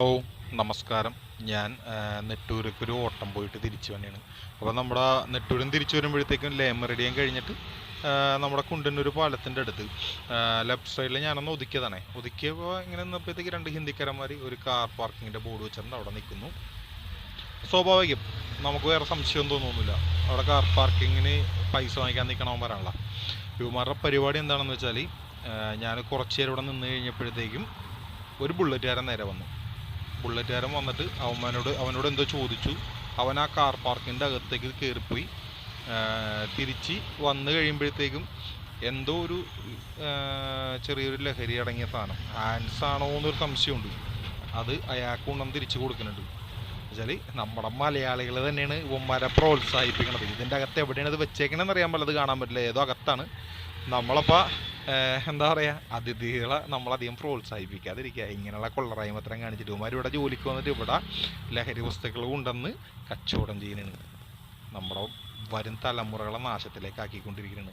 ഓ നമസ്കാരം. ഞാൻ നെട്ടൂർക്ക് ഒരു ഓട്ടം പോയിട്ട് തിരിച്ചു തന്നെയാണ്. അപ്പോൾ നമ്മുടെ നെട്ടൂരിൽ നിന്ന് തിരിച്ചു വരുമ്പോഴത്തേക്കും ലേമറടിയും കഴിഞ്ഞിട്ട് നമ്മുടെ കുണ്ടന്നൂർ പാലത്തിൻ്റെ അടുത്ത് ലെഫ്റ്റ് സൈഡിൽ ഞാനൊന്ന് ഒതുക്കിയപ്പോൾ ഇങ്ങനെ നിന്നപ്പോഴത്തേക്ക് രണ്ട് ഹിന്ദിക്കാരന്മാർ ഒരു കാർ പാർക്കിങ്ങിൻ്റെ ബോർഡ് വെച്ചിട്ടുണ്ട് അവിടെ നിൽക്കുന്നു. സ്വാഭാവികം, നമുക്ക് വേറെ സംശയം തോന്നുന്നില്ല. അവിടെ കാർ പാർക്കിങ്ങിന് പൈസ വാങ്ങിക്കാൻ നിൽക്കണവന്മാരാണല്ലോ. ഇവന്മാരുടെ പരിപാടി എന്താണെന്ന് വെച്ചാൽ, ഞാൻ കുറച്ച് നേരം ഇവിടെ നിന്ന് കഴിഞ്ഞപ്പോഴത്തേക്കും ഒരു ബുള്ളറ്റുകാരൻ നേരെ വന്നു. ബുള്ളറ്റുകാരൻ വന്നിട്ട് അവനോട് എന്തോ ചോദിച്ചു. അവൻ ആ കാർ പാർക്കിൻ്റെ അകത്തേക്ക് കയറിപ്പോയി. തിരിച്ച് വന്നു കഴിയുമ്പോഴത്തേക്കും എന്തോ ഒരു ചെറിയൊരു ലഹരി അടങ്ങിയ സാധനം, ഹാൻഡ്സ് ആണോ എന്നൊരു സംശയമുണ്ട്. അത് അയാൾക്ക് കൊണ്ടുവന്ന് തിരിച്ചു കൊടുക്കുന്നുണ്ട്. വെച്ചാൽ നമ്മുടെ മലയാളികൾ തന്നെയാണ് ഇവന്മാരെ പ്രോത്സാഹിപ്പിക്കണത്. ഇതിൻ്റെ അകത്ത് എവിടെയാണ് ഇത് വെച്ചേക്കണമെന്ന് അറിയാൻ പറ്റില്ല, അത് കാണാൻ പറ്റില്ല, ഏതോ അകത്താണ്. നമ്മളപ്പോൾ എന്താ പറയുക, അതിഥികളെ നമ്മളധികം പ്രോത്സാഹിപ്പിക്കാതിരിക്കുക. ഇങ്ങനെയുള്ള കൊള്ളറായ്മത്തരം കാണിച്ചിട്ട് ഇവന്മാർ ഇവിടെ ജോലിക്ക് വന്നിട്ട് ഇവിടെ ലഹരി വസ്തുക്കൾ കൊണ്ടുവന്ന് കച്ചവടം ചെയ്യുന്നതാണ്. നമ്മുടെ വരും തലമുറകളെ നാശത്തിലേക്ക് ആക്കിക്കൊണ്ടിരിക്കുകയാണ്.